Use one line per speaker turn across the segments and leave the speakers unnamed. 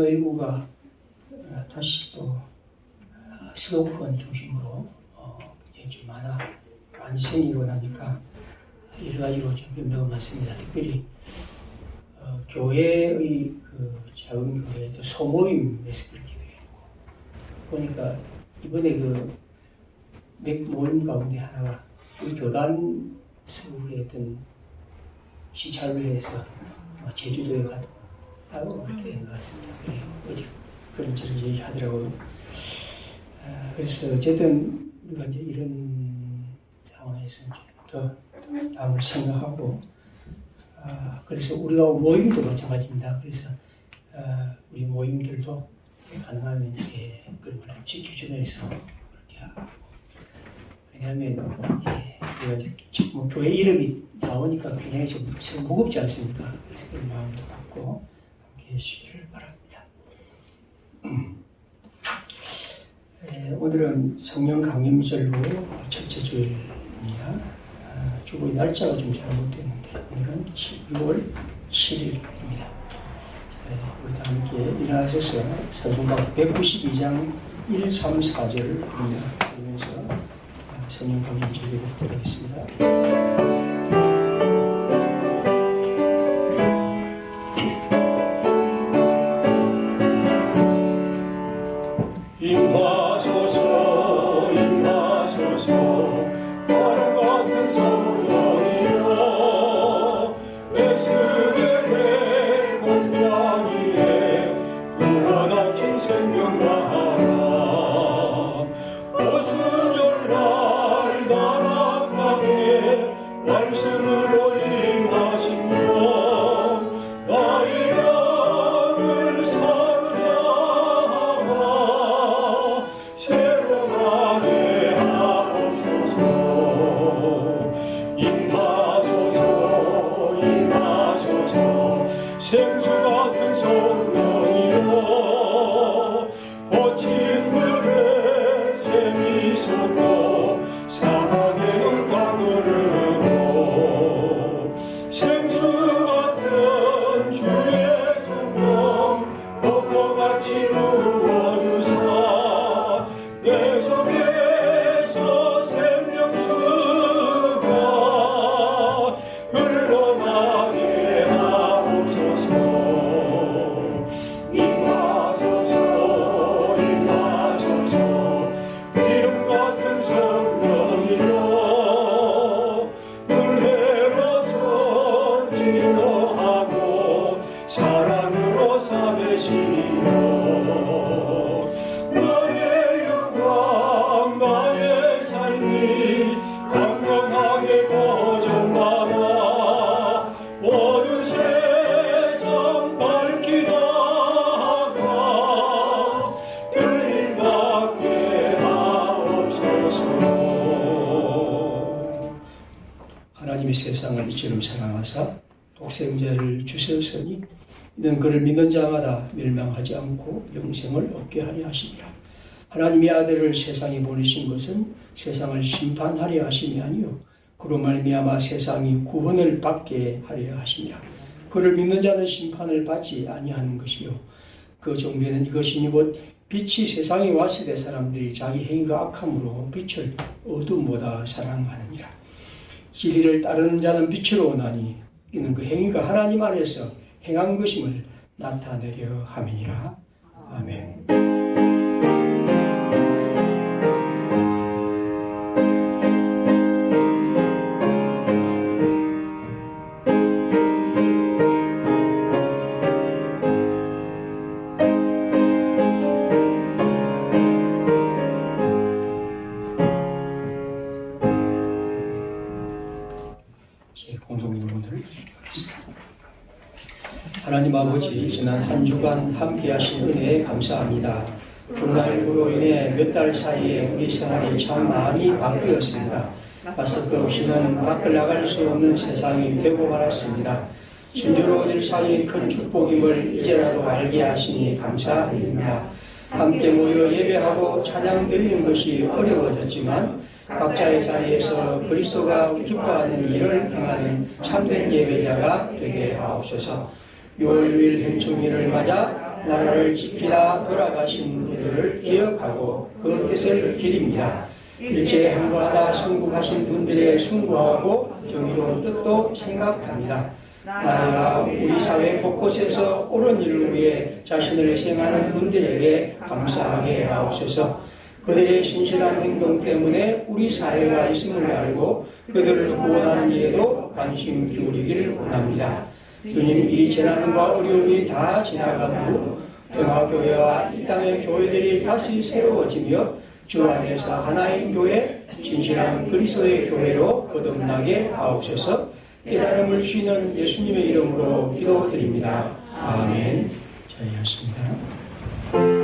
코로나19가 다시 또 서구권 중심으로 이제 좀 많이 생기고 나니까 여러 가지로 좀 변화가 많습니다. 특별히 교회의 그 작은 교회 또 소모임에서 그렇게 되고 보니까 이번에 몇 모임 가운데 하나가 우리 교단 서울의 어떤 시찰회에서 제주도에 갔다고 그렇게 된 것 같습니다. 어제 그런 식으로 얘기하더라고요. 그래서 어쨌든 우리가 이제 이런 상황에서 좀 더 다음을 생각하고 그래서 우리가 모임도 마찬가지입니다. 그래서 우리 모임들도 가능하면 이제 그런 걸 지켜주면서 그렇게 하고 왜냐하면 우리가 지금 교회 이름이 나오니까 굉장히 좀 무겁지 않습니까? 그래서 그런 마음도 갖고 함께 해주시기를 바랍니다. 오늘은 성령 강림절로 첫째 주일입니다. 주보의 날짜가 좀 잘못됐는데 오늘은 6월 7일입니다. 우리 함께 일어나셔서 사도행전 192장 1, 3, 4절을 보면서 성령 강림절 예배를 드리겠습니다. 하나님이 세상을 이처럼 사랑하사 독생자를 주셨으니 이는 그를 믿는 자마다 멸망하지 않고 영생을 얻게 하려 하심이라. 하나님의 아들을 세상에 보내신 것은 세상을 심판하려 하심이 아니요 그로 말미암아 세상이 구원을 받게 하려 하심이라. 그를 믿는 자는 심판을 받지 아니하는 것이요 그 정죄는 이것이니 곧 빛이 세상에 왔을 때 사람들이 자기 행위가 악함으로 빛을 어둠보다 사랑하느니라. 진리를 따르는 자는 빛으로 오나니 이는 그 행위가 하나님 안에서 행한 것임을 나타내려 함이니라. 아멘. 하나님 아버지, 지난 한 주간 함께하신 은혜에 감사합니다. 코로나19로 인해 몇 달 사이에 우리 생활이 참 많이 바뀌었습니다. 마스크 없이는 밖을 나갈 수 없는 세상이 되고 말았습니다. 순조로운 일상이 큰 축복임을 이제라도 알게 하시니 감사드립니다. 함께 모여 예배하고 찬양 드리는 것이 어려워졌지만 각자의 자리에서 그리스도가 기뻐하는 일을 행하는 참된 예배자가 되게 하옵소서. 6월 6일 행충일을 맞아 나라를 지키다 돌아가신 분들을 기억하고 그 뜻을 기립니다. 일제에 항거하다 순국하신 분들의 숭고하고 정의로운 뜻도 생각합니다. 나아가 우리 사회 곳곳에서 옳은 일을 위해 자신을 희생하는 분들에게 감사하게 하옵소서. 그들의 신실한 행동 때문에 우리 사회가 있음을 알고 그들을 구원하는 일에도 관심 기울이기를 원합니다. 주님, 이 재난과 어려움이 다 지나간 후 평화교회와 이 땅의 교회들이 다시 새로워지며 주 안에서 하나인 교회, 신실한 그리스도의 교회로 거듭나게 하옵소서. 깨달음을 주시는 예수님의 이름으로 기도드립니다. 아멘. 자리하겠습니다.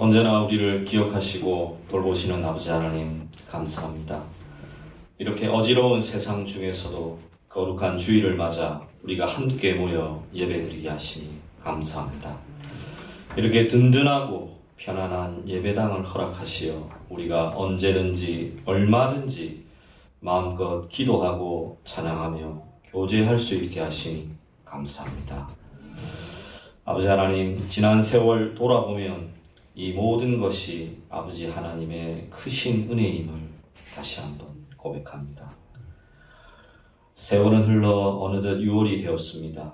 언제나 우리를 기억하시고 돌보시는 아버지 하나님 감사합니다. 이렇게 어지러운 세상 중에서도 거룩한 주일을 맞아 우리가 함께 모여 예배드리게 하시니 감사합니다. 이렇게 든든하고 편안한 예배당을 허락하시어 우리가 언제든지 얼마든지 마음껏 기도하고 찬양하며 교제할 수 있게 하시니 감사합니다. 아버지 하나님, 지난 세월 돌아보면 이 모든 것이 아버지 하나님의 크신 은혜임을 다시 한번 고백합니다. 세월은 흘러 어느덧 6월이 되었습니다.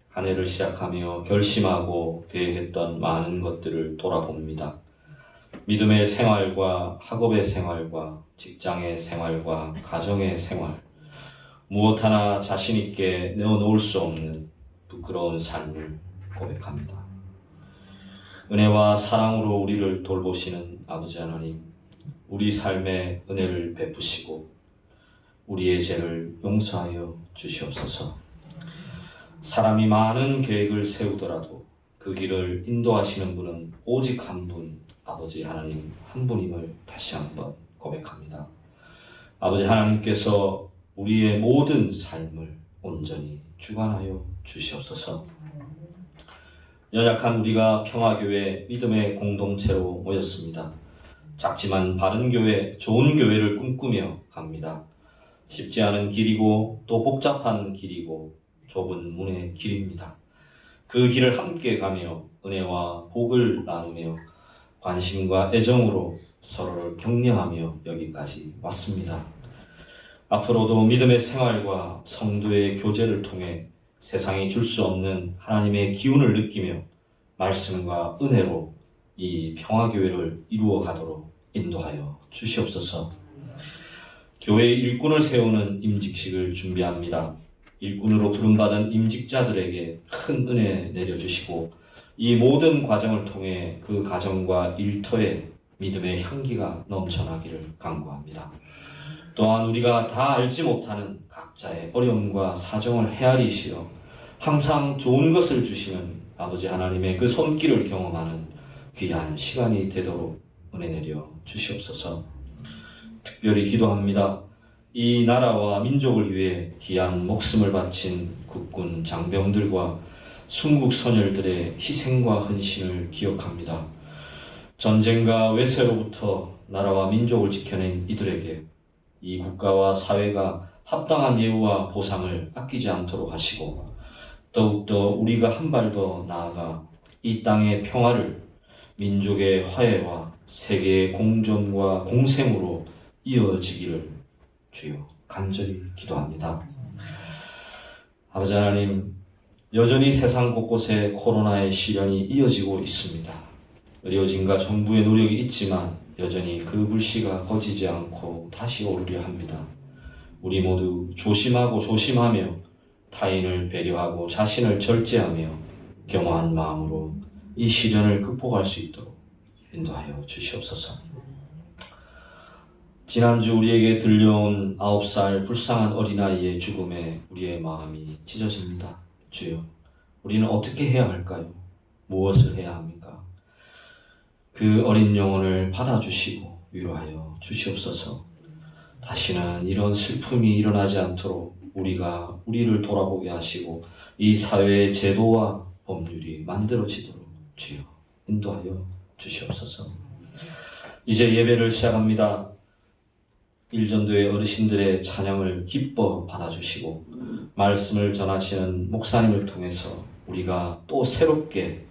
한 해를 시작하며 결심하고 계획했던 많은 것들을 돌아봅니다. 믿음의 생활과 학업의 생활과 직장의 생활과 가정의 생활, 무엇 하나 자신 있게 내어놓을 수 없는 부끄러운 삶을 고백합니다. 은혜와 사랑으로 우리를 돌보시는 아버지 하나님, 우리 삶에 은혜를 베푸시고 우리의 죄를 용서하여 주시옵소서. 사람이 많은 계획을 세우더라도 그 길을 인도하시는 분은 오직 한 분, 아버지 하나님 한 분임을 다시 한번 고백합니다. 아버지 하나님께서 우리의 모든 삶을 온전히 주관하여 주시옵소서. 연약한 우리가 평화교회 믿음의 공동체로 모였습니다. 작지만 바른 교회, 좋은 교회를 꿈꾸며 갑니다. 쉽지 않은 길이고 또 복잡한 길이고 좁은 문의 길입니다. 그 길을 함께 가며 은혜와 복을 나누며 관심과 애정으로 서로를 격려하며 여기까지 왔습니다. 앞으로도 믿음의 생활과 성도의 교제를 통해 세상이 줄 수 없는 하나님의 기운을 느끼며 말씀과 은혜로 이 평화교회를 이루어 가도록 인도하여 주시옵소서. 교회의 일꾼을 세우는 임직식을 준비합니다. 일꾼으로 부름받은 임직자들에게 큰 은혜 내려주시고 이 모든 과정을 통해 그 가정과 일터에 믿음의 향기가 넘쳐나기를 간구합니다. 또한 우리가 다 알지 못하는 각자의 어려움과 사정을 헤아리시어 항상 좋은 것을 주시는 아버지 하나님의 그 손길을 경험하는 귀한 시간이 되도록 은혜 내려 주시옵소서. 특별히 기도합니다. 이 나라와 민족을 위해 귀한 목숨을 바친 국군 장병들과 순국 선열들의 희생과 헌신을 기억합니다. 전쟁과 외세로부터 나라와 민족을 지켜낸 이들에게 이 국가와 사회가 합당한 예우와 보상을 아끼지 않도록 하시고, 더욱더 우리가 한 발 더 나아가 이 땅의 평화를 민족의 화해와 세계의 공존과 공생으로 이어지기를 주여 간절히 기도합니다. 아버지 하나님, 여전히 세상 곳곳에 코로나의 시련이 이어지고 있습니다. 의료진과 정부의 노력이 있지만 여전히 그 불씨가 꺼지지 않고 다시 오르려 합니다. 우리 모두 조심하고 조심하며 타인을 배려하고 자신을 절제하며 겸허한 마음으로 이 시련을 극복할 수 있도록 인도하여 주시옵소서. 지난주 우리에게 들려온 9살 불쌍한 어린아이의 죽음에 우리의 마음이 찢어집니다. 주여, 우리는 어떻게 해야 할까요? 무엇을 해야 합니까? 그 어린 영혼을 받아주시고 위로하여 주시옵소서. 다시는 이런 슬픔이 일어나지 않도록 우리가 우리를 돌아보게 하시고 이 사회의 제도와 법률이 만들어지도록 주여 인도하여 주시옵소서. 이제 예배를 시작합니다. 일전도의 어르신들의 찬양을 기뻐 받아주시고 말씀을 전하시는 목사님을 통해서 우리가 또 새롭게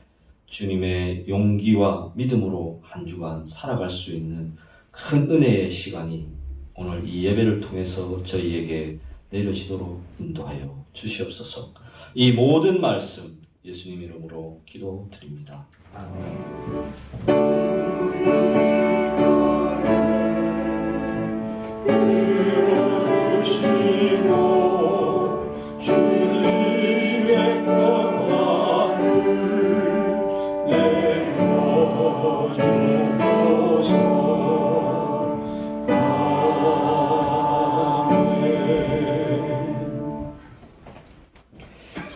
주님의 용기와 믿음으로 한 주간 살아갈 수 있는 큰 은혜의 시간이 오늘 이 예배를 통해서 저희에게 내려지도록 인도하여 주시옵소서. 이 모든 말씀 예수님 이름으로 기도드립니다. 아멘.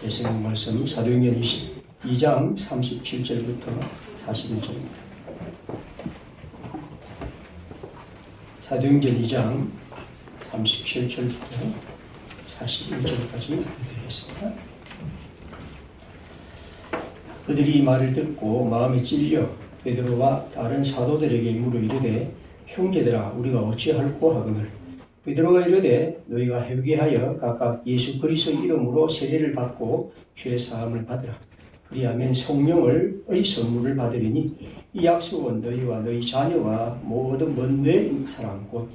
예수님 말씀 사도행전 22장 37절부터 41절입니다. 사도행전 2장 37절부터 41절까지 드리겠습니다. 그들이 이 말을 듣고 마음에 찔려 베드로와 다른 사도들에게 물어 이르되 형제들아 우리가 어찌할꼬 하거늘 베드로가 이르되 너희가 회개하여 각각 예수 그리스도의 이름으로 세례를 받고 죄 사함을 받으라. 그리하면 성령을 선물을 받으리니 이 약속은 너희와 너희 자녀와 모든 먼 사람 곧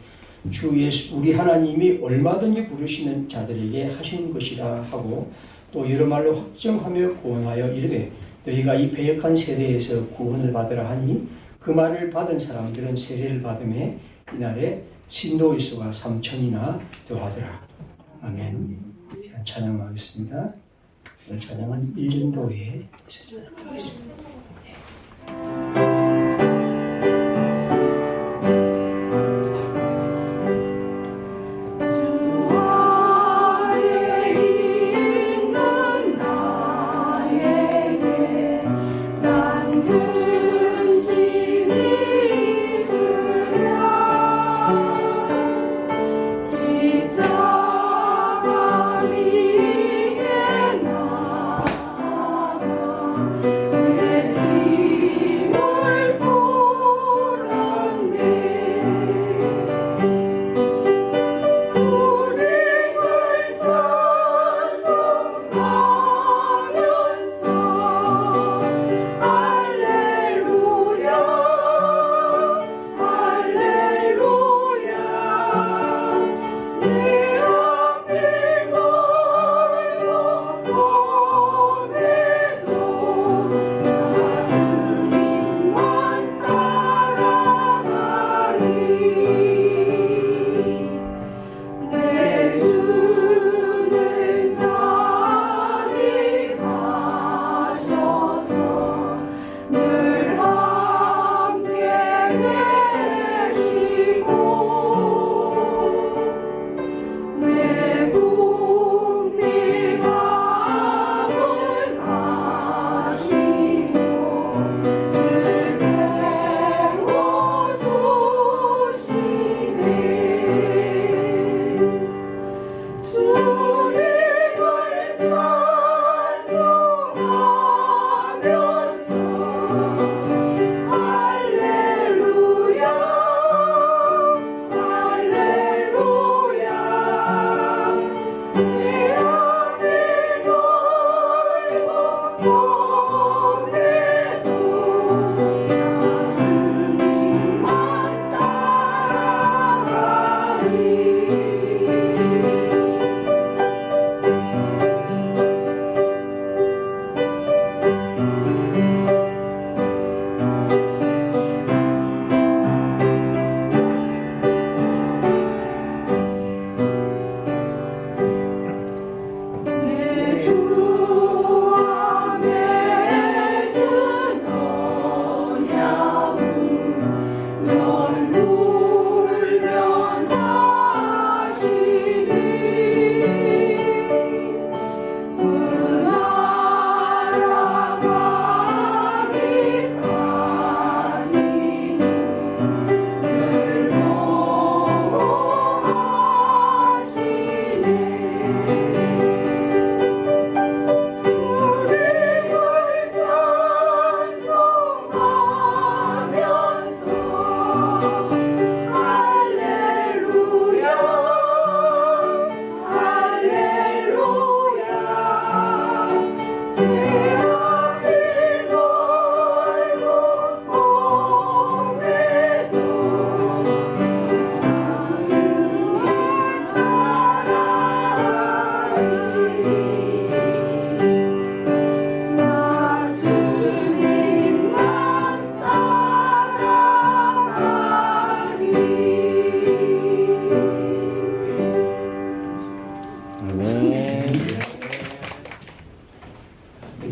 주 예수 우리 하나님이 얼마든지 부르시는 자들에게 하신 것이라 하고 또 여러 말로 확정하며 고언하여 이르되 너희가 이 패역한 세대에서 구원을 받으라 하니 그 말을 받은 사람들은 세례를 받음에 이날에 신도의 수가 3,000이나 더하더라. 아멘. 찬양하겠습니다. 오늘 찬양은 일전도에 찬양하겠습니다.
내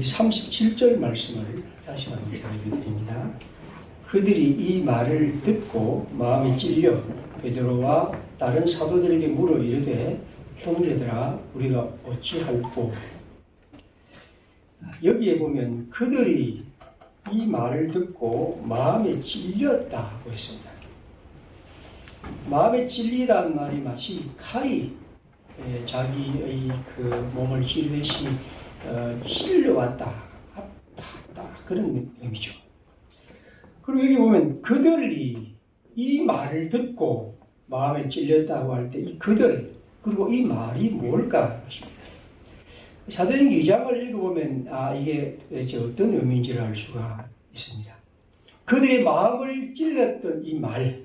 우리 37절 말씀을 다시 한번 읽어드립니다. 그들이 이 말을 듣고 마음에 찔려 베드로와 다른 사도들에게 물어 이르되 형제들아 우리가 어찌할꼬. 여기에 보면 그들이 이 말을 듣고 마음에 찔렸다고 했습니다. 마음에 찔리다는 말이 마치 칼이 자기의 그 몸을 찌르듯이 찔려왔다, 아팠다 그런 의미죠. 그리고 여기 보면 그들이 이 말을 듣고 마음에 찔렸다고 할 때 이 그들 그리고 이 말이 뭘까 싶습니다. 사도행전 2장을 읽어보면 이게 어떤 의미인지를 알 수가 있습니다. 그들의 마음을 찔렸던 이 말,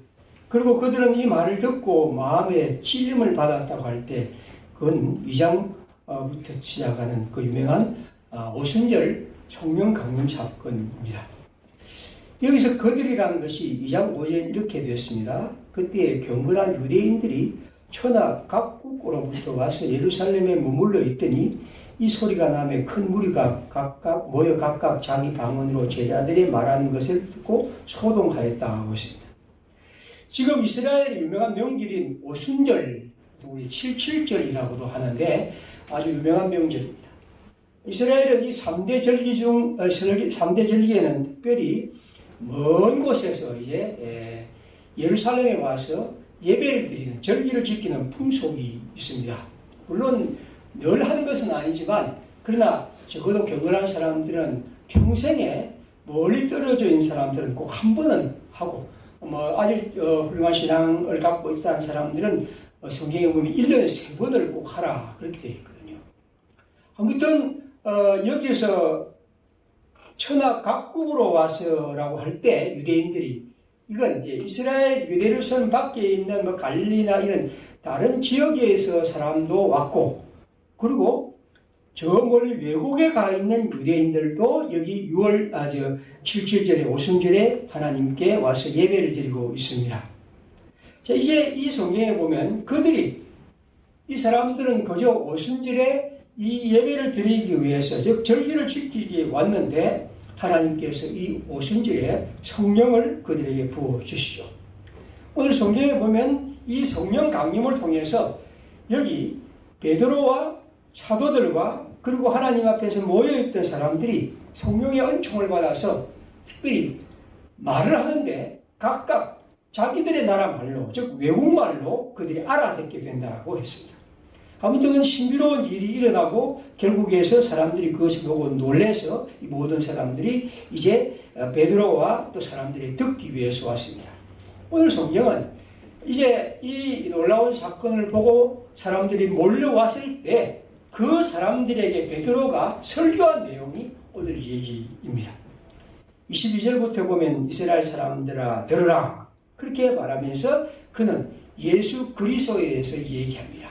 그리고 그들은 이 말을 듣고 마음에 찔림을 받았다고 할 때 그건 2장부터 시작하는 그 유명한 오순절 성령 강림 사건입니다. 여기서 그들이라는 것이 2장 5절 이렇게 되었습니다. 그때 경건한 유대인들이 천하 각국으로부터 와서 예루살렘에 머물러 있더니 이 소리가 나며 큰 무리가 각각 모여 각각 자기 방언으로 제자들이 말하는 것을 듣고 소동하였다 하고 있습니다. 지금 이스라엘의 유명한 명절인 오순절, 우리 77절이라고도 하는데 아주 유명한 명절입니다. 이스라엘은 이 3대 절기 중 3대 절기에는 특별히 먼 곳에서 이제 예루살렘에 와서 예배를 드리는 절기를 지키는 풍속이 있습니다. 물론 늘 하는 것은 아니지만 그러나 적어도 경건한 사람들은 평생에 멀리 떨어져 있는 사람들은 꼭 한 번은 하고 아주 훌륭한 신앙을 갖고 있다는 사람들은 성경에 보면 1년에 3번을 꼭 하라 그렇게 되어 있거든요. 아무튼 여기서 천하 각국으로 와서라고 할 때 유대인들이 이건 이제 이스라엘 유대로선 밖에 있는 갈릴리나 이런 다른 지역에서 사람도 왔고 그리고 저 멀리 외국에 가 있는 유대인들도 여기 7절에 오순절에 하나님께 와서 예배를 드리고 있습니다. 자, 이제 이 성경에 보면 이 사람들은 그저 오순절에 이 예배를 드리기 위해서 즉 절기를 지키기 위해 왔는데 하나님께서 이 오순절에 성령을 그들에게 부어 주시죠. 오늘 성경에 보면 이 성령 강림을 통해서 여기 베드로와 사도들과 그리고 하나님 앞에서 모여있던 사람들이 성령의 은총을 받아서 특별히 말을 하는데 각각 자기들의 나라 말로 즉 외국말로 그들이 알아듣게 된다고 했습니다. 아무튼 신비로운 일이 일어나고 결국에서 사람들이 그것을 보고 놀라서 이 모든 사람들이 이제 베드로와 또 사람들이 듣기 위해서 왔습니다. 오늘 성경은 이제 이 놀라운 사건을 보고 사람들이 몰려왔을 때 그 사람들에게 베드로가 설교한 내용이 오늘 얘기입니다. 22절부터 보면 이스라엘 사람들아 들으라 그렇게 말하면서 그는 예수 그리스도에 대해서 얘기합니다.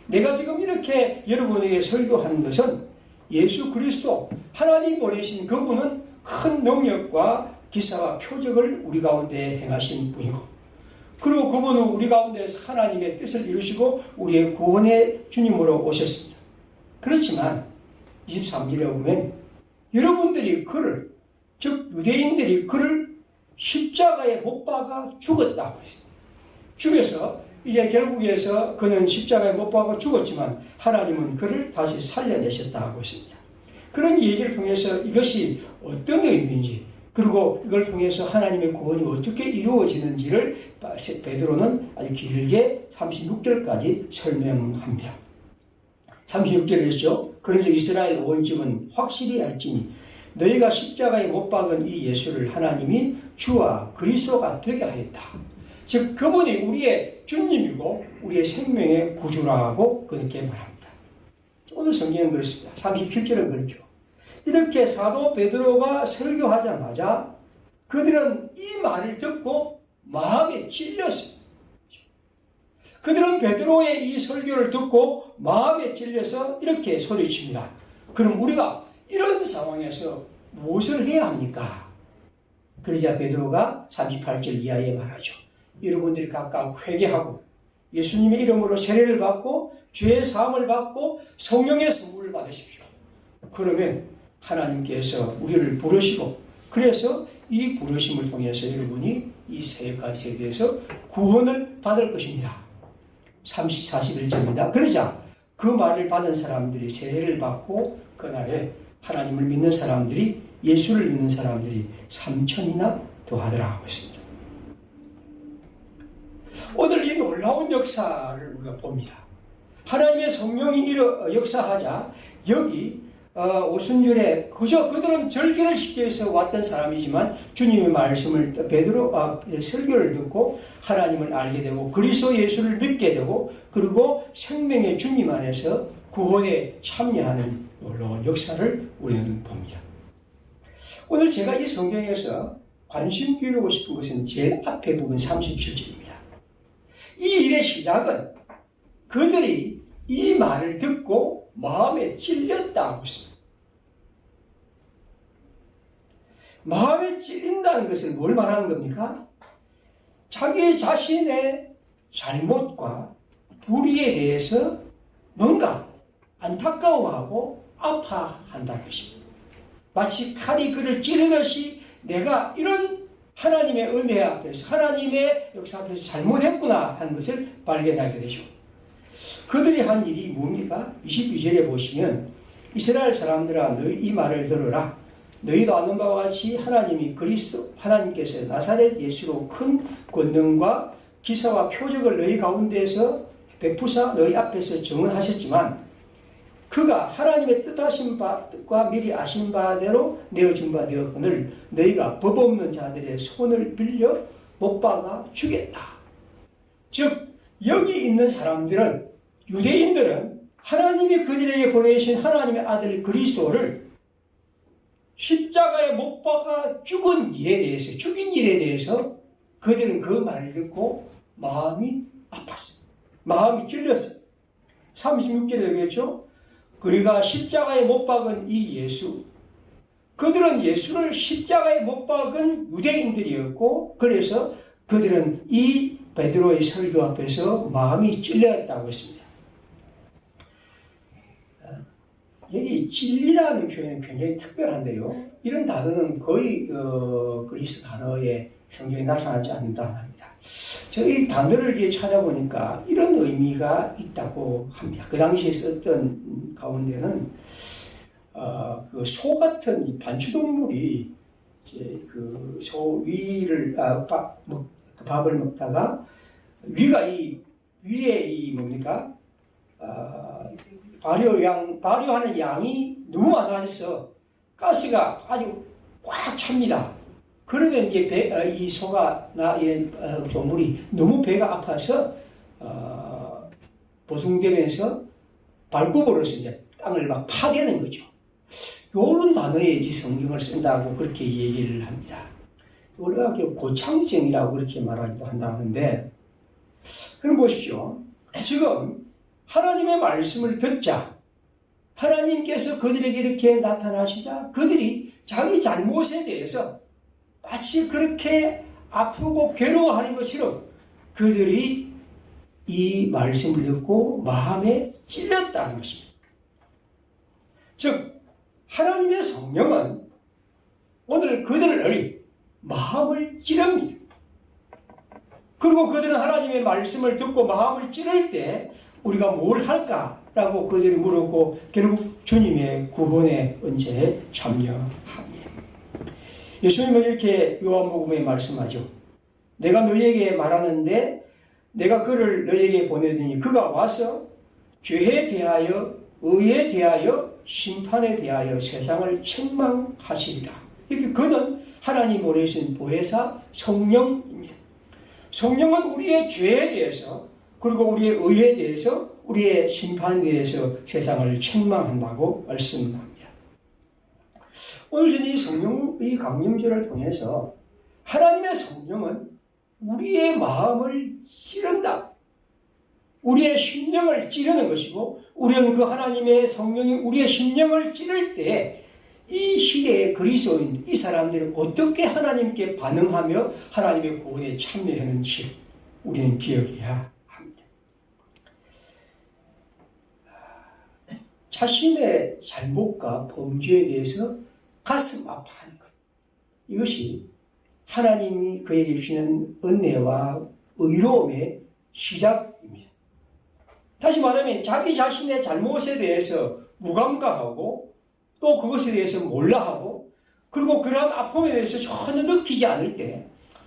내가 지금 이렇게 여러분에게 설교하는 것은 예수 그리스도 하나님 보내신 그분은 큰 능력과 기사와 표적을 우리 가운데 행하신 분이고 그리고 그분은 우리 가운데서 하나님의 뜻을 이루시고 우리의 구원의 주님으로 오셨습니다. 그렇지만 23절에 보면 여러분들이 그를 즉 유대인들이 그를 십자가에 못 박아 죽었다고 했습니다. 죽여서 이제 결국에서 그는 십자가에 못 박아 죽었지만 하나님은 그를 다시 살려내셨다고 했습니다. 그런 얘기를 통해서 이것이 어떤 의미인지 그리고 이걸 통해서 하나님의 구원이 어떻게 이루어지는지를 베드로는 아주 길게 36절까지 설명합니다. 36절에 있죠. 그래서 이스라엘 온 집은 확실히 알지니 너희가 십자가에 못 박은 이 예수를 하나님이 주와 그리스도가 되게 하였다. 즉 그분이 우리의 주님이고 우리의 생명의 구주라고 그렇게 말합니다. 오늘 성경은 그렇습니다. 37절은 그렇죠. 이렇게 사도 베드로가 설교하자마자 그들은 이 말을 듣고 마음에 찔렸습니다. 그들은 베드로의 이 설교를 듣고 마음에 찔려서 이렇게 소리칩니다. 그럼 우리가 이런 상황에서 무엇을 해야 합니까? 그러자 베드로가 38절 이하에 말하죠. 여러분들이 각각 회개하고 예수님의 이름으로 세례를 받고 죄의 사함을 받고 성령의 선물을 받으십시오. 그러면 하나님께서 우리를 부르시고 그래서 이 부르심을 통해서 여러분이 이 세역과 세대에서 구원을 받을 것입니다. 41절입니다. 그러자 그 말을 받은 사람들이 세례를 받고 그날에 하나님을 믿는 사람들이 예수를 믿는 사람들이 3천이나 더하더라 하고 있습니다. 오늘 이 놀라운 역사를 우리가 봅니다. 하나님의 성령이 역사하자 여기 오순절에 그저 그들은 절기를 지키기 위해서 왔던 사람이지만 주님의 말씀을 설교를 듣고 하나님을 알게 되고 그리스도 예수를 믿게 되고 그리고 생명의 주님 안에서 구원에 참여하는 놀라운 역사를 우리는 봅니다. 오늘 제가 이 성경에서 관심 기울이고 싶은 것은 제일 앞에 부분 37절입니다. 이 일의 시작은 그들이 이 말을 듣고 마음에 찔렸다고 했습니다. 마음에 찔린다는 것은 뭘 말하는 겁니까? 자기 자신의 잘못과 불의에 대해서 뭔가 안타까워하고 아파한다는 것입니다. 마치 칼이 그를 찌르듯이 내가 이런 하나님의 은혜 앞에서 하나님의 역사 앞에서 잘못했구나 하는 것을 발견하게 되죠. 그들이 한 일이 뭡니까? 22절에 보시면 이스라엘 사람들아 너희 이 말을 들으라. 너희도 아는 바와 같이 하나님이 그리스도 하나님께서 나사렛 예수로 큰 권능과 기사와 표적을 너희 가운데서 베푸사 너희 앞에서 증언하셨지만 그가 하나님의 뜻과 미리 아신 바대로 내어준 바 되었거늘 너희가 법 없는 자들의 손을 빌려 못 박아 주겠다. 즉 여기 있는 사람들은 유대인들은 하나님이 그들에게 보내신 하나님의 아들 그리스도를 십자가에 못 박아 죽인 일에 대해서 그들은 그 말을 듣고 마음이 아팠어요. 마음이 찔렸어요. 36절에 되겠죠? 그리가 십자가에 못 박은 이 예수, 그들은 예수를 십자가에 못 박은 유대인들이었고 그래서 그들은 이 베드로의 설교 앞에서 마음이 찔렸다고 했습니다. 여기 찔리다는 표현은 굉장히 특별한데요. 이런 단어는 거의 그리스 단어에 성경에 나타나지 않는다 합니다. 저희 단어를 찾아보니까 이런 의미가 있다고 합니다. 그 당시에 썼던 가운데는 그 소 같은 반추동물이 이제 그 소 위를 밥을 먹다가 위에 뭡니까? 발효하는 양이 너무 많아져서 가스가 아주 꽉 찹니다. 그러면 이제 이 소가 이 동물이 너무 배가 아파서 보송되면서 발굽으로서 이제 땅을 막 파대는 거죠. 요런 단어에 이 성경을 쓴다고 그렇게 얘기를 합니다. 우리가 고창정이라고 그렇게 말하기도 한다는데, 그럼 보십시오. 지금 하나님의 말씀을 듣자 하나님께서 그들에게 이렇게 나타나시자 그들이 자기 잘못에 대해서 마치 그렇게 아프고 괴로워하는 것처럼 그들이 이 말씀을 듣고 마음에 찔렸다는 것입니다. 즉 하나님의 성령은 오늘 그들을 마음을 찌릅니다. 그리고 그들은 하나님의 말씀을 듣고 마음을 찌를 때 우리가 뭘 할까라고 그들이 물었고 결국 주님의 구원의 은혜에 참여합니다. 예수님은 이렇게 요한복음에 말씀하죠. 내가 너희에게 말하는데 내가 그를 너희에게 보내더니 그가 와서 죄에 대하여 의에 대하여 심판에 대하여 세상을 책망하시리라. 이렇게 그는 하나님 보내신 보혜사 성령입니다. 성령은 우리의 죄에 대해서 그리고 우리의 의에 대해서 우리의 심판에 대해서 세상을 책망한다고 말씀합니다. 오늘 저는 이 성령의 강림절을 통해서 하나님의 성령은 우리의 마음을 찌른다. 우리의 심령을 찌르는 것이고 우리는 그 하나님의 성령이 우리의 심령을 찌를 때 이 시대의 그리스도인 이 사람들이 어떻게 하나님께 반응하며 하나님의 구원에 참여하는지 우리는 기억해야 합니다. 자신의 잘못과 범죄에 대해서 가슴 아파하는 것. 이것이 하나님이 그에게 주시는 은혜와 의로움의 시작입니다. 다시 말하면 자기 자신의 잘못에 대해서 무감각하고 또 그것에 대해서 몰라하고 그리고 그러한 아픔에 대해서 전혀 느끼지 않을 때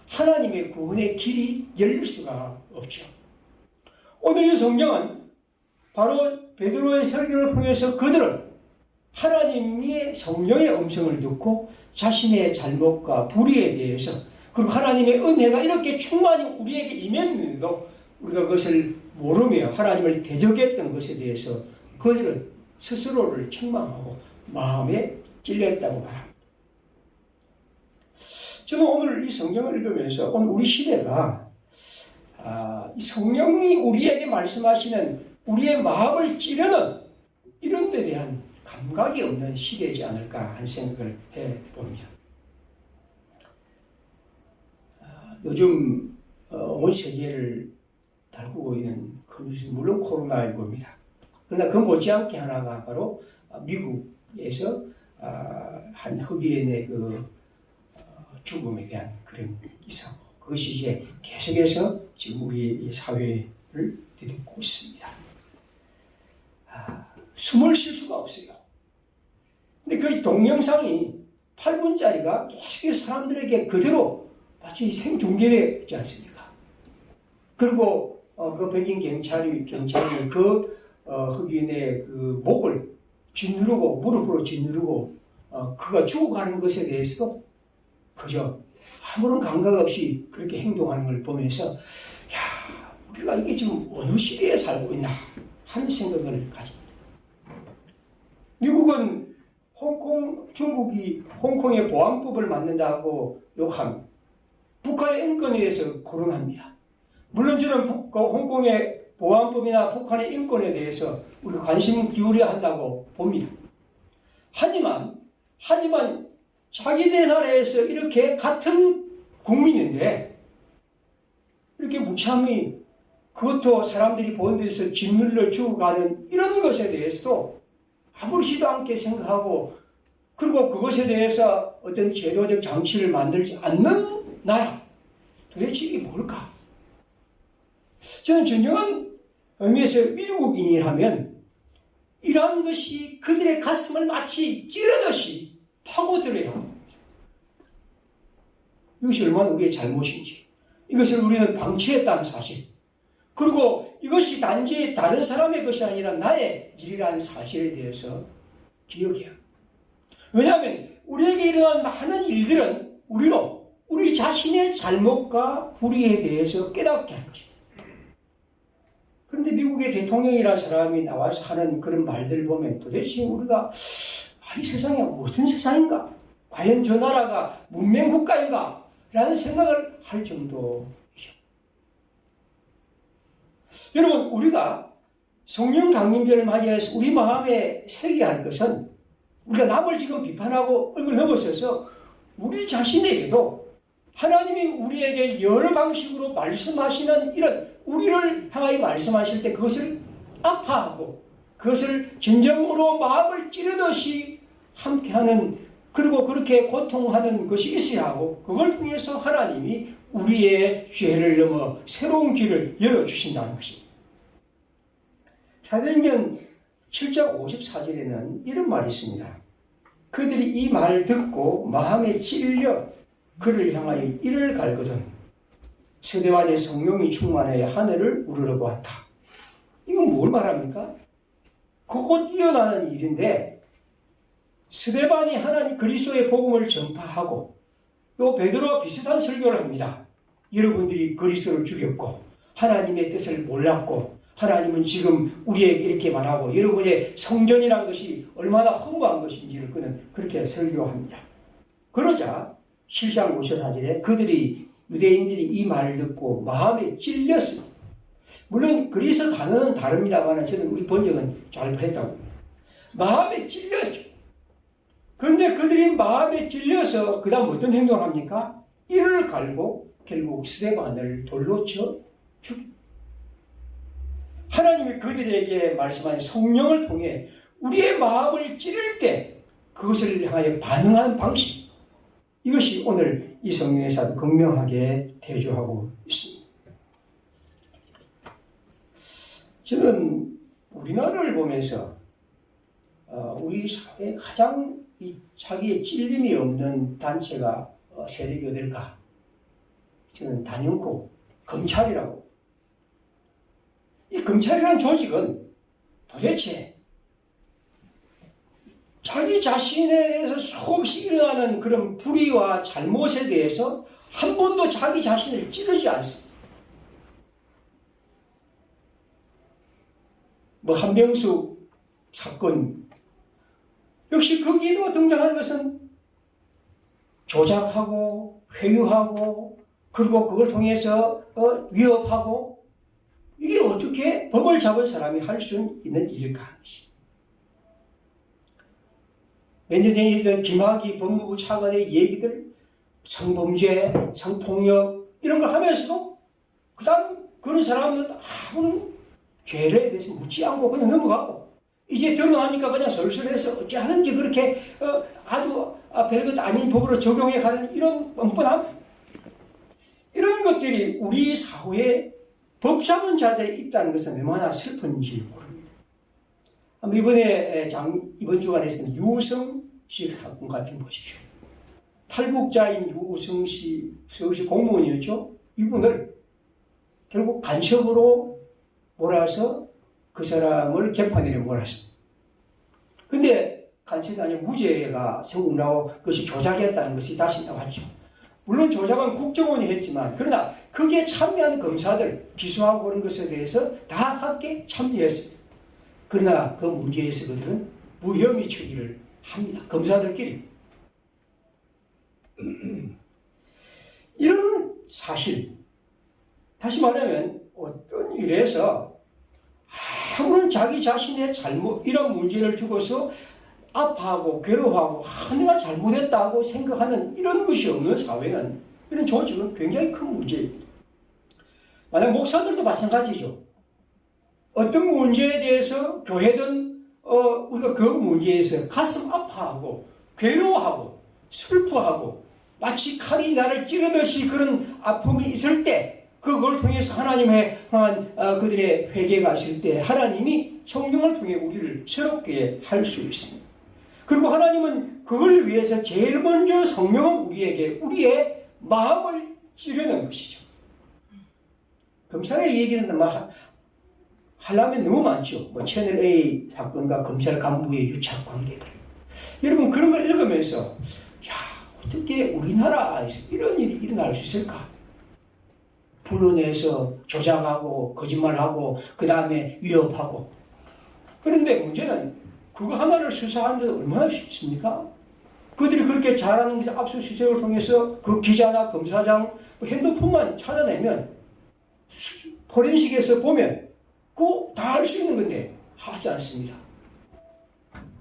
하나님의 구원의 길이 열릴 수가 없죠. 오늘 이 성경은 바로 베드로의 설교를 통해서 그들은 하나님의 성령의 음성을 듣고 자신의 잘못과 불의에 대해서 그리고 하나님의 은혜가 이렇게 충만히 우리에게 임했는데도 우리가 그것을 모르며 하나님을 대적했던 것에 대해서 그들은 스스로를 책망하고 마음에 찔렸다고 말합니다. 저는 오늘 이 성경을 읽으면서 오늘 우리 시대가 이 성령이 우리에게 말씀하시는 우리의 마음을 찌르는 이런 데 대한 감각이 없는 시대이지 않을까 하는 생각을 해봅니다. 요즘 온 세계를 달구고 있는 물론 코로나19입니다. 그러나 그 못지않게 하나가 바로 미국에서 한 흑인의 그 죽음에 대한 그런 기사고 그것이 이제 계속해서 지금 우리 사회를 뒤덮고 있습니다. 숨을 쉴 수가 없어요. 근데 그 동영상이 8분짜리가 계속해서 사람들에게 그대로 마치 생중계되어 있지 않습니까? 그리고 그 백인 경찰이 그 흑인의 그 목을 짓누르고 무릎으로 짓누르고 그가 죽어가는 것에 대해서도 그저 아무런 감각 없이 그렇게 행동하는 걸 보면서 야, 우리가 이게 지금 어느 시대에 살고 있나 하는 생각을 가집니다. 미국은 중국이 홍콩의 보안법을 만든다고 욕합니다. 북한의 인권에 대해서 거론합니다. 물론 저는 홍콩의 보안법이나 북한의 인권에 대해서 우리가 관심 기울여야 한다고 봅니다. 하지만 자기네 나라에서 이렇게 같은 국민인데 이렇게 무참히 그것도 사람들이 보는 데서 짓눌러 죽어가는 이런 것에 대해서도 아무렇지도 않게 생각하고 그리고 그것에 대해서 어떤 제도적 장치를 만들지 않는 나라 도대체 이게 뭘까? 저는 진정한 의미에서 미국인이라면 이러한 것이 그들의 가슴을 마치 찌르듯이 파고들어야 합니다. 이것이 얼마나 우리의 잘못인지 이것을 우리는 방치했다는 사실 그리고 이것이 단지 다른 사람의 것이 아니라 나의 일이라는 사실에 대해서 기억해야 합니다. 왜냐하면 우리에게 일어난 많은 일들은 우리 자신의 잘못과 불의에 대해서 깨닫게 한 것입니다. 그런데 미국의 대통령이라는 사람이 나와서 하는 그런 말들을 보면 도대체 우리가 이 세상에 무슨 세상인가? 과연 저 나라가 문명국가인가? 라는 생각을 할 정도이죠. 여러분 우리가 성령 강림절을 맞이해서 우리 마음에 새겨야 할 것은 우리가 남을 지금 비판하고 얼굴 넘어서서 우리 자신에게도 하나님이 우리에게 여러 방식으로 말씀하시는 이런 우리를 향하여 말씀하실 때 그것을 아파하고 그것을 진정으로 마음을 찌르듯이 함께하는 그리고 그렇게 고통하는 것이 있어야 하고 그걸 통해서 하나님이 우리의 죄를 넘어 새로운 길을 열어주신다는 것입니다. 사도행전 7장 54절에는 이런 말이 있습니다. 그들이 이 말을 듣고 마음에 찔려 그를 향하여 이를 갈거든 스데반의 성령이 충만하여 하늘을 우러러보았다. 이건 뭘 말합니까? 그것 일어나는 일인데 스데반이 하나님 그리스도의 복음을 전파하고 또 베드로와 비슷한 설교를 합니다. 여러분들이 그리스도를 죽였고 하나님의 뜻을 몰랐고 하나님은 지금 우리에게 이렇게 말하고 여러분의 성전이라는 것이 얼마나 허무한 것인지를 그는 그렇게 설교합니다. 그러자 7장 54절에 그들이 유대인들이 이 말을 듣고 마음에 찔렸습니다. 물론 그리스 단어는 다릅니다만 저는 우리 번역은 잘 했다고 합니다. 마음에 찔렸어요. 그런데 그들이 마음에 찔려서 그 다음 어떤 행동을 합니까? 이를 갈고 결국 스데반을 돌로 쳐 죽입니다. 하나님이 그들에게 말씀한 성령을 통해 우리의 마음을 찌를 때 그것을 향하여 반응하는 방식, 이것이 오늘 이 성경에서 극명하게 대조하고 있습니다. 저는 우리나라를 보면서 우리 사회에 가장 자기의 찔림이 없는 단체가 세력이 어딜까? 저는 단연코 검찰이라고. 이 검찰이라는 조직은 도대체 자기 자신에 대해서 수없이 일어나는 그런 불의와 잘못에 대해서 한 번도 자기 자신을 찌르지 않습니다. 뭐 한병숙 사건 역시 거기에도 등장하는 것은 조작하고 회유하고 그리고 그걸 통해서 위협하고, 이게 어떻게 법을 잡은 사람이 할 수 있는 일일까 하는 것이. 몇 년 전에 있던 김학의 법무부 차관의 얘기들, 성범죄, 성폭력 이런 걸 하면서도 그 다음 그런 사람은 아무런 죄에 대해서 묻지 않고 그냥 넘어가고, 이제 드러나니까 그냥 설설해서 어찌하는지 그렇게 아주 별것 아닌 법으로 적용해 가는 이런 뻔뻔함, 이런 것들이 우리 사회에 법 잡은 자들이 있다는 것은 얼마나 슬픈지 모릅니다. 이번 주간에 있었던 유성씨 사건 같은 거 보십시오. 탈북자인 유성씨, 서울시 공무원이었죠. 이분을 결국 간첩으로 몰아서 그 사람을 개판에 몰았습니다. 근데 간첩이 아니라 무죄가 성공하고 그것이 조작이었다는 것이 다시 나왔죠. 물론 조작은 국정원이 했지만, 그러나 거기에 참여한 검사들, 기소하고 그런 것에 대해서 다 함께 참여했습니다. 그러나 그 문제에서 그들은 무혐의 처리를 합니다. 검사들끼리. 이런 사실, 다시 말하면 어떤 일에서 아무런 자기 자신의 잘못, 이런 문제를 두고서 아파하고 괴로워하고 내가 잘못했다고 생각하는 이런 것이 없는 사회는, 이런 조직은 굉장히 큰 문제입니다. 만약 목사들도 마찬가지죠. 어떤 문제에 대해서 교회든 우리가 그 문제에서 가슴 아파하고 괴로워하고 슬퍼하고 마치 칼이 나를 찌르듯이 그런 아픔이 있을 때, 그걸 통해서 하나님의 그들의 회개가 있을 때 하나님이 성령을 통해 우리를 새롭게 할 수 있습니다. 그리고 하나님은 그걸 위해서 제일 먼저 성령은 우리에게 우리의 마음을 찌르는 것이죠. 검찰의 얘기는 하려면 너무 많죠. 채널 A 사건과 검찰 간부의 유착 관계들. 여러분 그런 걸 읽으면서 어떻게 우리나라에서 이런 일이 일어날 수 있을까? 불러내서 조작하고 거짓말하고 그 다음에 위협하고. 그런데 문제는 그거 하나를 수사하는데 얼마나 쉽습니까? 그들이 그렇게 잘하는 것을 압수수색을 통해서 그 기자나 검사장 핸드폰만 찾아내면, 포렌식에서 보면 그거 다 할 수 있는 건데 하지 않습니다.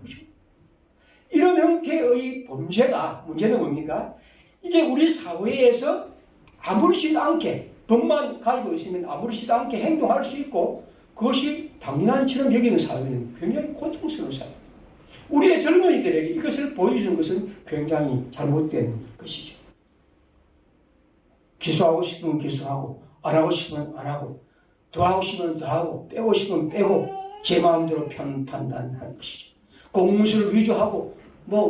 그렇죠? 이런 형태의 범죄가, 문제는 뭡니까? 이게 우리 사회에서 아무렇지도 않게 법만 가지고 있으면 아무렇지도 않게 행동할 수 있고, 그것이 당연한처럼 여기는 사회는 굉장히 고통스러운 사회. 우리의 젊은이들에게 이것을 보여주는 것은 굉장히 잘못된 것이죠. 기소하고 싶으면 기소하고, 안 하고 싶으면 안 하고, 더 하고 싶으면 더 하고, 빼고 싶으면 빼고, 제 마음대로 판단하는 것이죠. 공문서를 위조하고,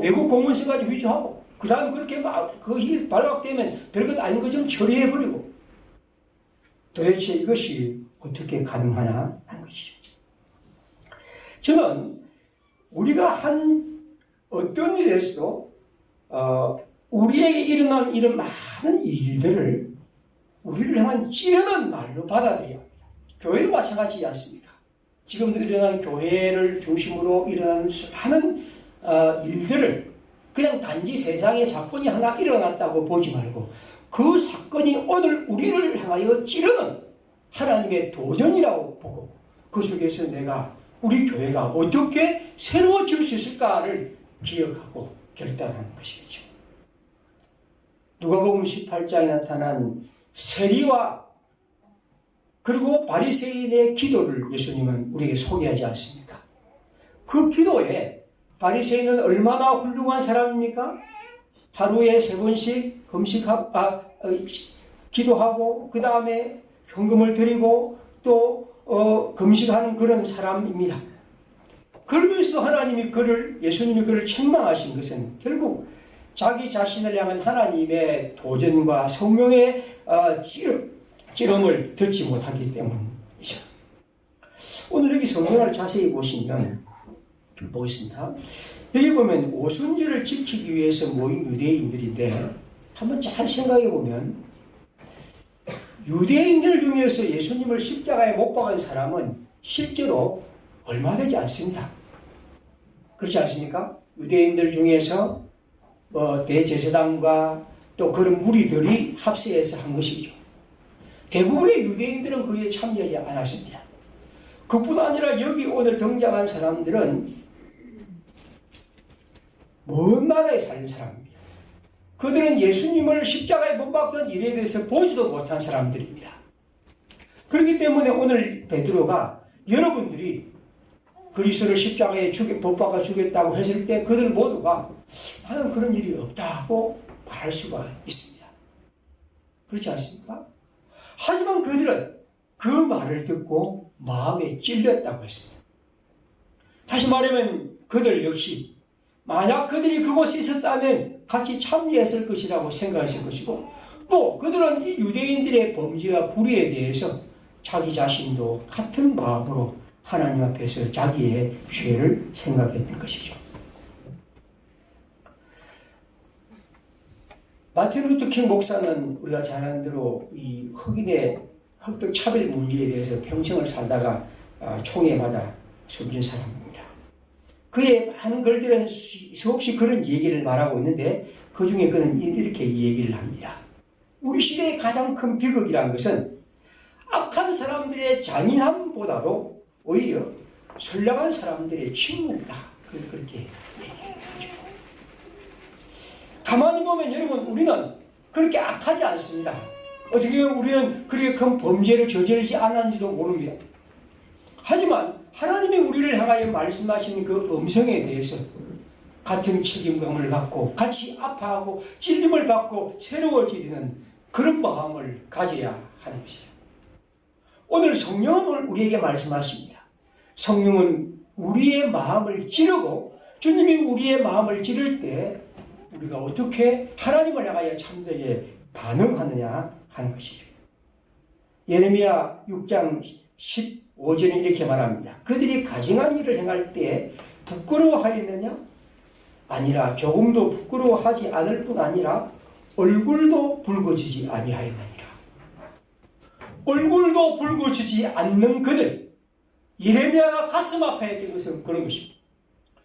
외국 공문서까지 위조하고, 그 다음에 그렇게 그것이 발각되면 별것 아닌 것처럼 처리해버리고, 도대체 이것이 어떻게 가능하냐 하는 것이죠. 저는 우리가 한 어떤 일에서도 우리에게 일어난 이런 많은 일들을 우리를 향한 찌르는 말로 받아들여야 합니다. 교회도 마찬가지지 않습니까? 지금도 일어난 교회를 중심으로 일어나는 수많은 일들을 그냥 단지 세상에 사건이 하나 일어났다고 보지 말고, 그 사건이 오늘 우리를 향하여 찌르는 하나님의 도전이라고 보고, 그 속에서 내가 우리 교회가 어떻게 새로워질 수 있을까를 기억하고 결단하는 것이겠죠. 누가복음 18장에 나타난 세리와 그리고 바리새인의 기도를 예수님은 우리에게 소개하지 않습니까? 그 그 기도에 바리새인은 얼마나 훌륭한 사람입니까? 하루에 3번씩 기도하고 그 다음에 현금을 드리고 또 금식하는 그런 사람입니다. 그러면서 예수님이 그를 책망하신 것은 결국 자기 자신을 향한 하나님의 도전과 성령의 찌름을 듣지 못하기 때문이죠. 오늘 여기 성경을 자세히 보시면 보겠습니다. 여기 보면 오순절을 지키기 위해서 모인 유대인들인데 한번 잘 생각해 보면 유대인들 중에서 예수님을 십자가에 못 박은 사람은 실제로 얼마 되지 않습니다. 그렇지 않습니까? 유대인들 중에서 대제사장과 또 그런 무리들이 합세해서 한 것이죠. 대부분의 유대인들은 거기에 참여하지 않았습니다. 그뿐 아니라 여기 오늘 등장한 사람들은 먼 나라에 사는 사람입니다. 그들은 예수님을 십자가에 못 박던 일에 대해서 보지도 못한 사람들입니다. 그렇기 때문에 오늘 베드로가 여러분들이 그리스도를 십자가에 못 박아 주겠다고 했을 때 그들 모두가 나는 그런 일이 없다고 말할 수가 있습니다. 그렇지 않습니까? 하지만 그들은 그 말을 듣고 마음에 찔렸다고 했습니다. 다시 말하면 그들 역시 만약 그들이 그곳에 있었다면 같이 참여했을 것이라고 생각했을 것이고 또 그들은 이 유대인들의 범죄와 불의에 대해서 자기 자신도 같은 마음으로 하나님 앞에서 자기의 죄를 생각했던 것이죠. 마틴 루터 킹 목사는 우리가 잘 아는 대로 이 흑인의 흑백 차별 문제에 대해서 평생을 살다가 총에 맞아 숨진 사람입니다. 그의 많은 글들은 수없이 그런 얘기를 말하고 있는데 그 중에 그는 이렇게 얘기를 합니다. 우리 시대의 가장 큰 비극이란 것은 악한 사람들의 잔인함보다도 오히려 선량한 사람들의 침묵이다. 그렇게 얘기하죠. 가만히 보면 여러분 우리는 그렇게 악하지 않습니다. 어떻게 보면 우리는 그렇게 큰 범죄를 저지르지 않았는지도 모릅니다. 하지만 하나님이 우리를 향하여 말씀하시는 그 음성에 대해서 같은 책임감을 갖고 같이 아파하고 찔림을 받고 새로워지는 그런 마음을 가져야 하는 것이에요. 오늘 성령은 우리에게 말씀하십니다. 성령은 우리의 마음을 찌르고 주님이 우리의 마음을 찌를 때 우리가 어떻게 하나님을 향하여 참되게 반응하느냐 하는 것이죠. 예레미야 6장 15절에 이렇게 말합니다. 그들이 가증한 일을 행할 때 부끄러워하였느냐? 아니라 조금도 부끄러워하지 않을 뿐 아니라 얼굴도 붉어지지 아니하였느니라. 얼굴도 붉어지지 않는 그들, 예레미야가 가슴 아파했던 것은 그런 것입니다.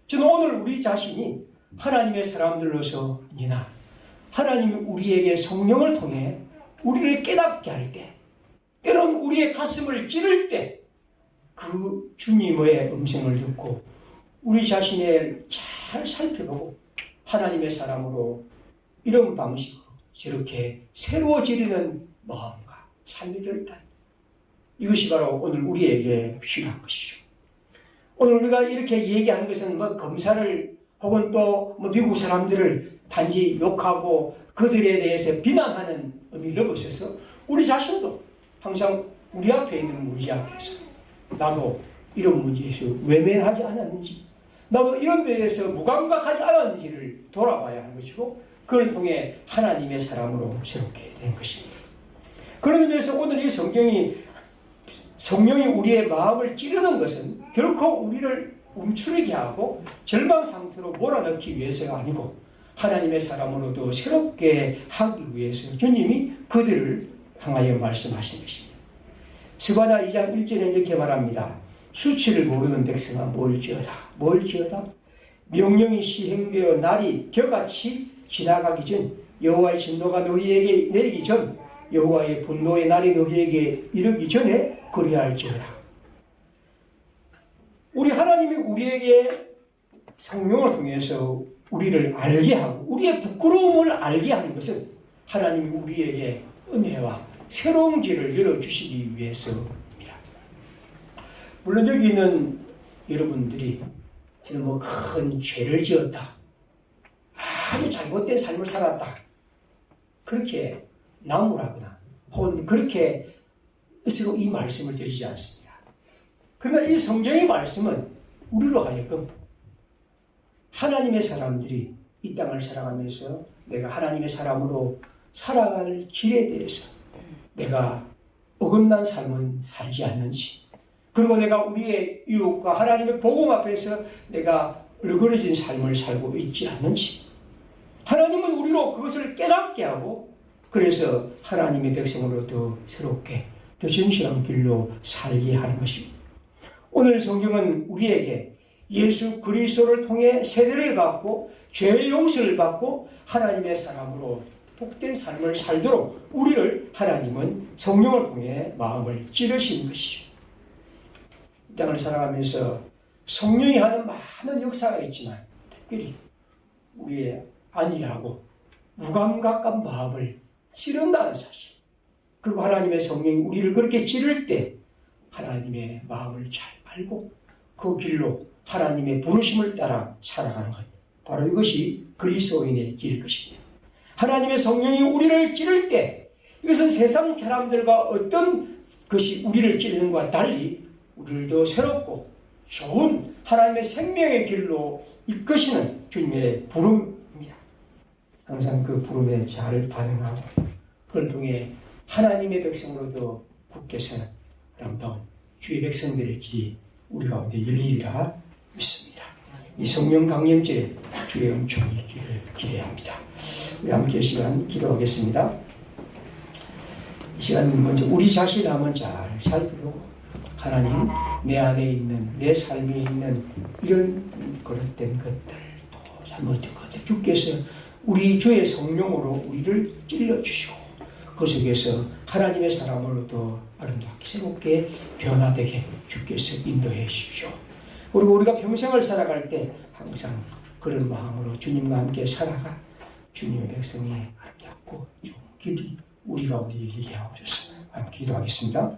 저는 오늘 우리 자신이 하나님의 사람들로서니나 하나님이 우리에게 성령을 통해 우리를 깨닫게 할 때, 때론 우리의 가슴을 찌를 때 그 주님의 음성을 듣고 우리 자신을 잘 살펴보고 하나님의 사람으로 이런 방식으로 저렇게 새로워지려는 마음과 삶이 될 때 이것이 바로 오늘 우리에게 필요한 것이죠. 오늘 우리가 이렇게 얘기하는 것은 검사를 혹은 또 미국 사람들을 단지 욕하고 그들에 대해서 비난하는 의미를 보셔서 우리 자신도 항상 우리 앞에 있는 문제 앞에서 나도 이런 문제에서 외면하지 않았는지 나도 이런 데에서 무감각하지 않았는지를 돌아봐야 하는 것이고 그걸 통해 하나님의 사람으로 새롭게 된 것입니다. 그런 의미에서 오늘 이 성령이 우리의 마음을 찌르는 것은 결코 우리를 움츠리게 하고 절망 상태로 몰아넣기 위해서가 아니고 하나님의 사람으로도 새롭게 하기 위해서 주님이 그들을 향하여 말씀하신 것입니다. 스바냐 2장 1절에 이렇게 말합니다. 수치를 모르는 백성아 뭘지어다. 뭘지어다. 명령이 시행되어 날이 겨같이 지나가기 전 여호와의 진노가 너희에게 내리기 전 여호와의 분노의 날이 너희에게 이르기 전에 그리할지어다. 우리 하나님이 우리에게 성령을 통해서 우리를 알게 하고 우리의 부끄러움을 알게 하는 것은 하나님이 우리에게 은혜와 새로운 길을 열어주시기 위해서입니다. 물론 여기 있는 여러분들이 저는 뭐 큰 죄를 지었다, 아주 잘못된 삶을 살았다, 그렇게 나무라거나 혹은 그렇게 스스로 이 말씀을 드리지 않습니다. 그러나 이 성경의 말씀은 우리로 하여금 하나님의 사람들이 이 땅을 살아가면서 내가 하나님의 사람으로 살아갈 길에 대해서 내가 어긋난 삶은 살지 않는지, 그리고 내가 우리의 유혹과 하나님의 복음 앞에서 내가 얼그러진 삶을 살고 있지 않는지, 하나님은 우리로 그것을 깨닫게 하고 그래서 하나님의 백성으로 더 새롭게 더 정실한 길로 살게 하는 것입니다. 오늘 성경은 우리에게 예수 그리스도를 통해 세례를 받고 죄의 용서를 받고 하나님의 사람으로 복된 삶을 살도록 우리를 하나님은 성령을 통해 마음을 찌르신 것이죠. 이 땅을 살아가면서 성령이 하는 많은 역사가 있지만 특별히 우리의 안일하고 무감각한 마음을 찌른다는 사실, 그리고 하나님의 성령이 우리를 그렇게 찌를 때 하나님의 마음을 잘 알고 그 길로 하나님의 부르심을 따라 살아가는 것, 바로 이것이 그리스도인의 길일 것입니다. 하나님의 성령이 우리를 찌를 때 이것은 세상 사람들과 어떤 것이 우리를 찌르는 것과 달리 우리를 더 새롭고 좋은 하나님의 생명의 길로 이끄시는 주님의 부름입니다. 항상 그 부름에 잘 반응하고 그걸 통해 하나님의 백성으로도 굳게 서는 아름다운 주의 백성들의 길이 우리 가운데 열리리라 믿습니다. 이 성령 강림절에 주의 은총이 있기를 기대합니다. 우리 함께 이 시간 기도하겠습니다. 이 시간 먼저 우리 자신을 한번 잘 살펴보고 하나님, 내 안에 있는 내 삶에 있는 이런 그릇된 것들, 또 잘못된 것들, 주께서 우리 주의 성령으로 우리를 찔러주시고 그 속에서 하나님의 사람으로 더 아름답게 새롭게 변화되게 주께서 인도해 주십시오. 그리고 우리가 평생을 살아갈 때 항상 그런 마음으로 주님과 함께 살아가 주님의 백성이 아름답고 좋은 길이 우리 가운데 열리게 하옵소서. 함께 기도하겠습니다.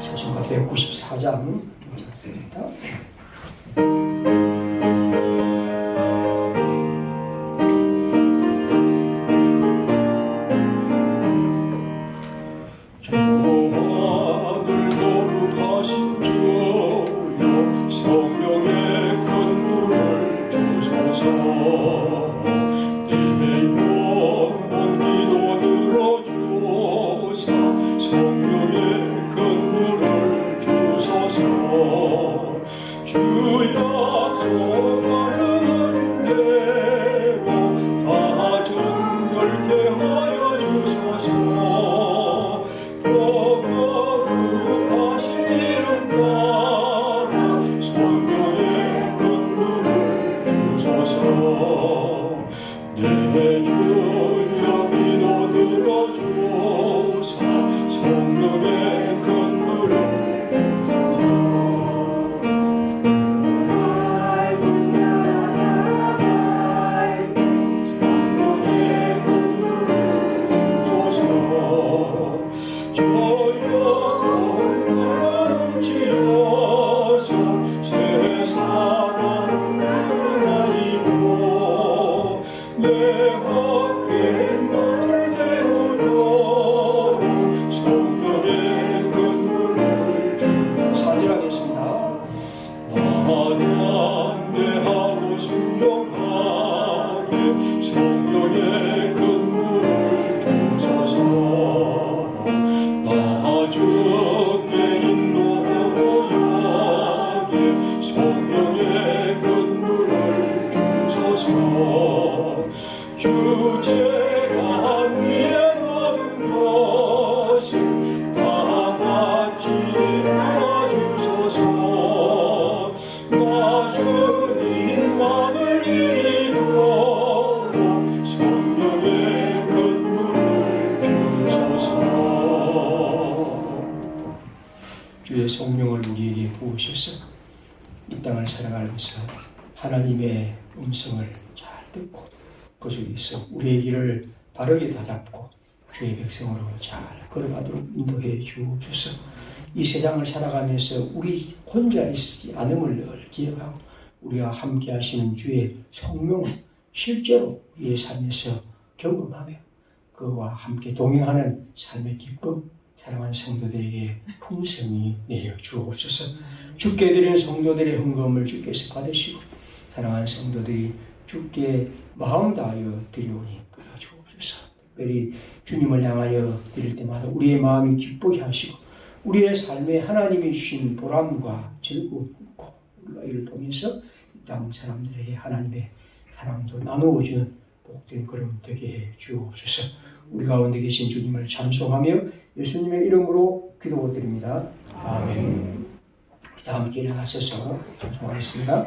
소송가 194장 작성입니다. 주제가 위에 모든 것이 다 같이 이 땅을 살아가면서 하나님의 음성을 잘 듣고 그 속에서 우리의 길을 바르게 다잡고 주의 백성으로 잘 걸어가도록 인도해 주옵소서. 이 세상을 살아가면서 우리 혼자 있지 않음을 늘 기억하고 우리와 함께 하시는 주의 성령을 실제로 우리의 삶에서 경험하며 그와 함께 동행하는 삶의 기쁨 사랑하는 성도들에게 풍성히 내려 주옵소서. 주께 드린 성도들의 헌금을 주께서 받으시고 사랑하는 성도들이 주께 마음 다하여 드리오니 받아주옵소서. 특별히 주님을 향하여 드릴 때마다 우리의 마음이 기쁘게 하시고 우리의 삶에 하나님이 주신 보람과 즐거움을 얻고 우리가 이를 통해서 이 땅 사람들에게 하나님의 사랑도 나누어주는 복된 걸음 되게 해 주옵소서. 우리 가운데 계신 주님을 찬송하며 예수님의 이름으로 기도드립니다. 아멘. 다 함께 일어나셔서 찬송하겠습니다.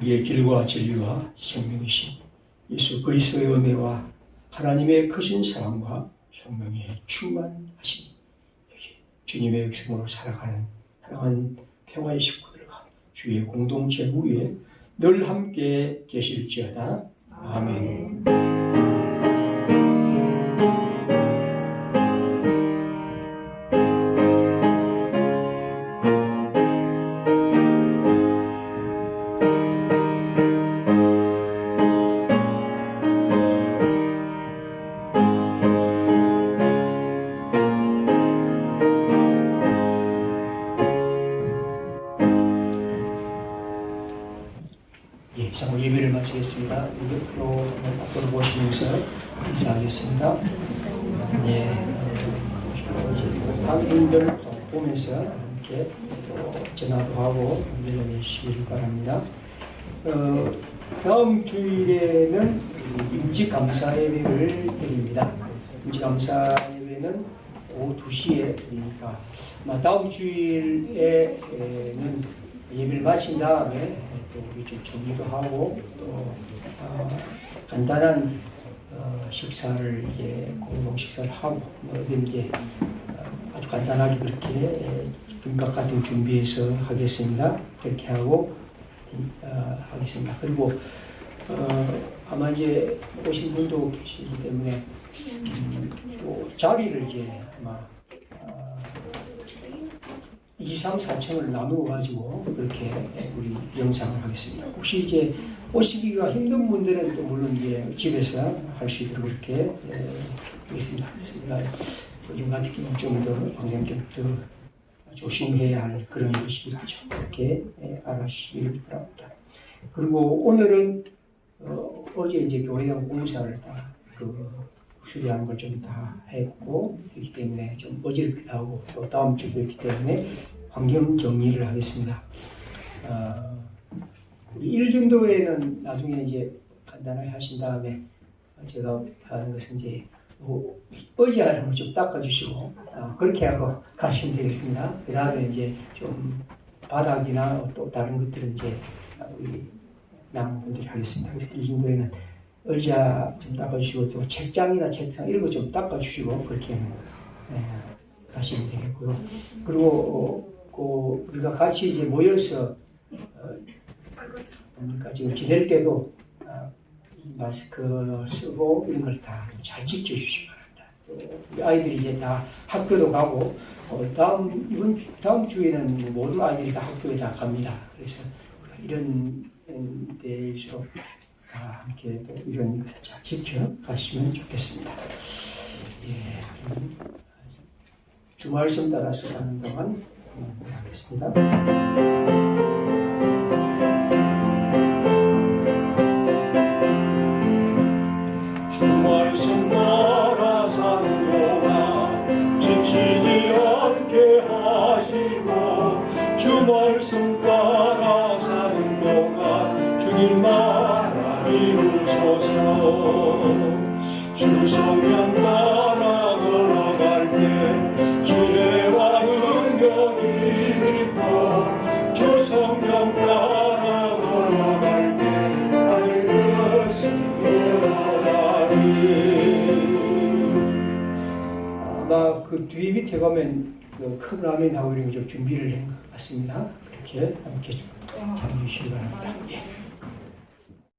우리의 길과 진리와 생명이신 예수 그리스도의 은혜와 하나님의 크신 사랑과 성령의 충만하신 여기 주님의 백성으로 살아가는 사랑하는 평화의 식구들과 주의 공동체 위에 늘 함께 계실지어다. 아멘. 이상으로 예배를 마치겠습니다. 옆으로 앞으로 보시면서 인사하겠습니다. 당분들 보면서 함께 전화도 하고 연락해 주시길 바랍니다. 다음 주일에는 임직감사 예배를 드립니다. 임직감사 예배는 오후 2시에 드리니까 다음 주일에는 예배를 마친 다음에 또 우리 좀 정리도 하고 또 간단한 식사를 이제 공동 식사를 하고 이제 아주 간단하게 그렇게 금각 같은 준비해서 하겠습니다. 그렇게 하고 하겠습니다. 그리고 아마 이제 오신 분도 계시기 때문에 또 자리를 이제 아마 2, 3, 4층을 나누어 가지고 그렇게 우리 영상을 하겠습니다. 혹시 이제 오시기가 힘든 분들은 또 물론 이제 집에서 할 수 있도록 그렇게 하겠습니다. 요즘 같은 경우는 좀 더 항상 좀 더 조심해야 할 그런 것이죠. 그렇게 알아주시길 바랍니다. 그리고 오늘은 어제 이제 교회당 공사를 다 수리하는 걸 좀 다 했고 그렇기 때문에 좀 어지럽기도 하고 또 다음 주도 있기 때문에 환경 정리를 하겠습니다. 우리 일전도회는 나중에 이제 간단하게 하신 다음에 제가 하는 것은 이제 의자를 좀 닦아주시고 그렇게 하고 가시면 되겠습니다. 그 다음에 이제 좀 바닥이나 또 다른 것들은 이제 우리 남은 분들이 하겠습니다. 일전도회는 의자 좀 닦아주시고 또 책장이나 책상 이런 거 좀 닦아주시고 그렇게 가시면 되겠고요. 그리고 우리가 같이 이제 모여서 뭡니까 지금 지낼 때도 마스크 쓰고 이런 걸 다 잘 지켜주시기 바랍니다. 또 우리 아이들이 이제 다 학교도 가고 다음 주에는 모든 아이들이 다 학교에 다 갑니다. 그래서 이런 데에서 다 함께 또 이런 것을 잘 지켜가시면 좋겠습니다. 예, 그럼 주 말씀 따라서 가는 동안 하겠습니다. 주 말씀 따라 사는 동안 지치지 않게 하시고 주 말씀 따라 사는 동안 주님 나라 이루소서. 주 성령 따라 걸어갈 때 지혜와 능력이 있고 주 성령 따라 걸어갈 때 하늘 것이 되어가리. 아마 그 뒤 밑에 가면 그 큰 라면하고 이런 좀 준비를 한 것 같습니다. 그렇게 함께 참여해 주시기 바랍니다. 예.